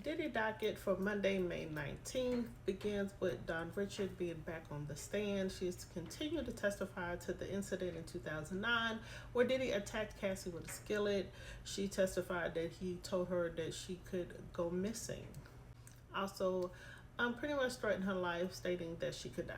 Diddy Docket for Monday, May 19th begins with Don Richard being back on the stand. She is continued to testify to the incident in 2009 where Diddy attacked Cassie with a skillet. She testified that he told her that she could go missing. Also, pretty much threatened her life, stating that she could die.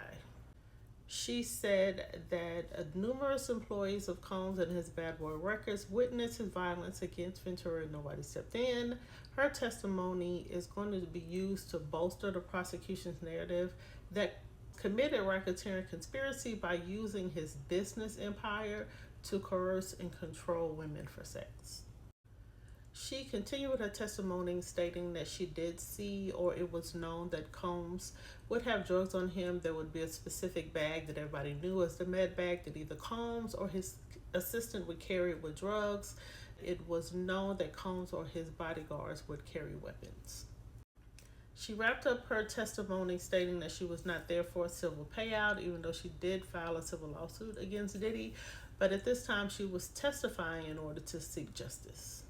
She said that numerous employees of Combs and his Bad Boy Records witnessed his violence against Ventura and nobody stepped in. Her testimony is going to be used to bolster the prosecution's narrative that committed racketeering conspiracy by using his business empire to coerce and control women for sex. She continued with her testimony, stating that she did see, or it was known that Combs would have drugs on him. There would be a specific bag that everybody knew as the med bag that either Combs or his assistant would carry with drugs. It was known that Combs or his bodyguards would carry weapons. She wrapped up her testimony stating that she was not there for a civil payout, even though she did file a civil lawsuit against Diddy. But at this time, she was testifying in order to seek justice.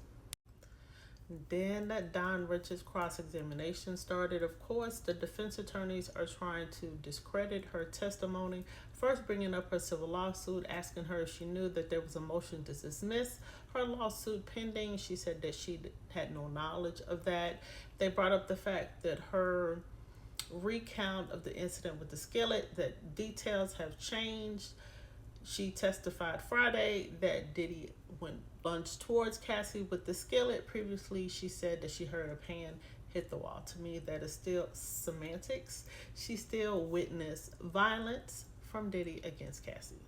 Then Don Richard's cross-examination started. Of course, the defense attorneys are trying to discredit her testimony, first bringing up her civil lawsuit, asking her if she knew that there was a motion to dismiss her lawsuit pending. She said that she had no knowledge of that. They brought up the fact that her recount of the incident with the skillet, that details have changed. She testified Friday that Diddy lunged towards Cassie with the skillet. Previously, she said that she heard a pan hit the wall. To me, that is still semantics. She still witnessed violence from Diddy against Cassie.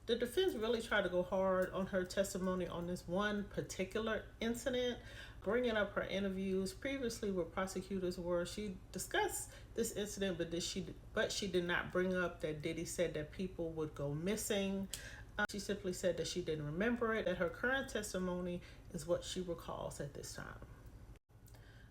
The defense really tried to go hard on her testimony on this one particular incident, bringing up her interviews previously where prosecutors were. She discussed this incident, but she did not bring up that Diddy said that people would go missing. She simply said that she didn't remember it, that her current testimony is what she recalls at this time.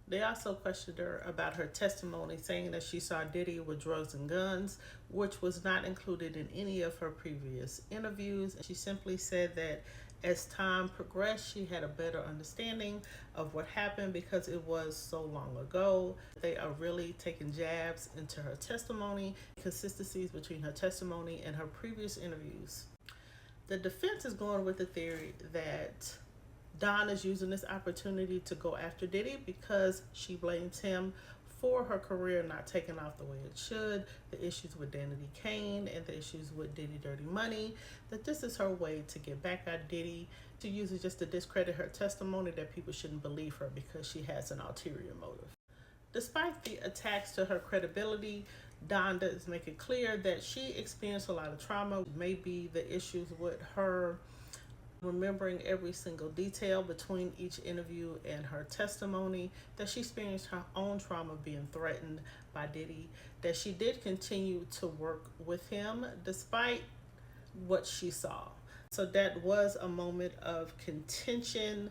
They also questioned her about her testimony, saying that she saw Diddy with drugs and guns, which was not included in any of her previous interviews. She simply said that as time progressed, she had a better understanding of what happened because it was so long ago. They are really taking jabs into her testimony, consistencies between her testimony and her previous interviews. The defense is going with the theory that Don is using this opportunity to go after Diddy because she blames him for her career not taking off the way it should, the issues with Danity Kane and the issues with Diddy Dirty Money, that this is her way to get back at Diddy. She uses just to discredit her testimony, that people shouldn't believe her because she has an ulterior motive. Despite the attacks to her credibility, Don does make it clear that she experienced a lot of trauma. Maybe the issues with her remembering every single detail between each interview and her testimony, that she experienced her own trauma being threatened by Diddy, that she did continue to work with him despite what she saw. So that was a moment of contention.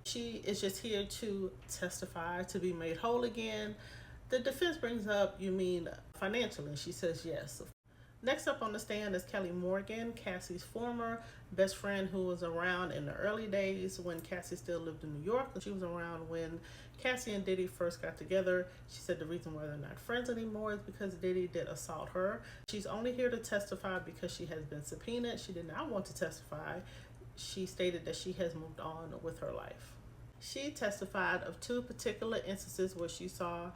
She is just here to testify, to be made whole again. The defense brings up, you mean financially? She says yes. Next up on the stand is Kelly Morgan, Cassie's former best friend, who was around in the early days when Cassie still lived in New York. She was around when Cassie and Diddy first got together. She said the reason why they're not friends anymore is because Diddy did assault her. She's only here to testify because she has been subpoenaed. She did not want to testify. She stated that she has moved on with her life. She testified of two particular instances where she saw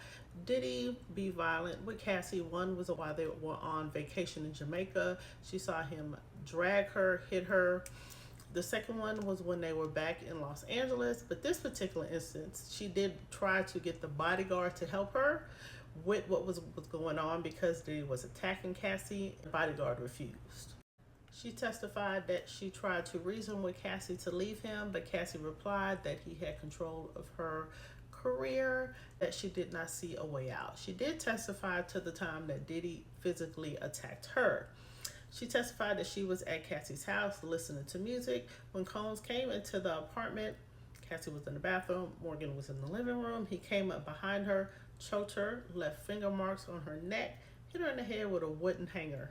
Diddy be violent with Cassie. One was while they were on vacation in Jamaica. She saw him drag her, hit her. The second one was when they were back in Los Angeles. But this particular instance, she did try to get the bodyguard to help her with what was going on because Diddy was attacking Cassie. The bodyguard refused. She testified that she tried to reason with Cassie to leave him, but Cassie replied that he had control of her career, that she did not see a way out. She did testify to the time that Diddy physically attacked her. She testified that she was at Cassie's house listening to music. When Combs came into the apartment, Cassie was in the bathroom, Morgan was in the living room. He came up behind her, choked her, left finger marks on her neck, hit her in the head with a wooden hanger.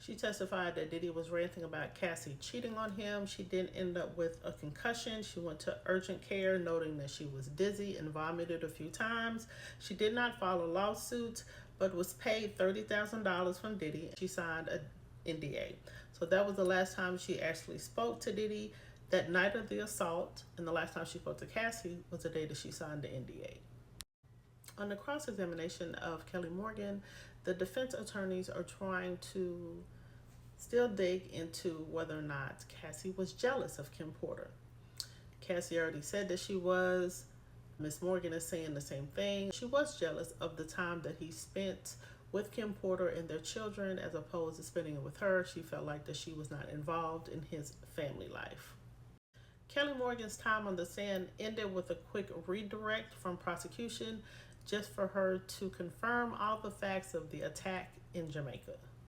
She testified that Diddy was ranting about Cassie cheating on him. She did end up with a concussion. She went to urgent care, noting that she was dizzy and vomited a few times. She did not file a lawsuit, but was paid $30,000 from Diddy. She signed an NDA. So that was the last time she actually spoke to Diddy. That night of the assault, and the last time she spoke to Cassie was the day that she signed the NDA. On the cross-examination of Kelly Morgan, the defense attorneys are trying to still dig into whether or not Cassie was jealous of Kim Porter. Cassie already said that she was. Miss Morgan is saying the same thing. She was jealous of the time that he spent with Kim Porter and their children as opposed to spending it with her. She felt like that she was not involved in his family life. Kelly Morgan's time on the stand ended with a quick redirect from prosecution just for her to confirm all the facts of the attack in Jamaica.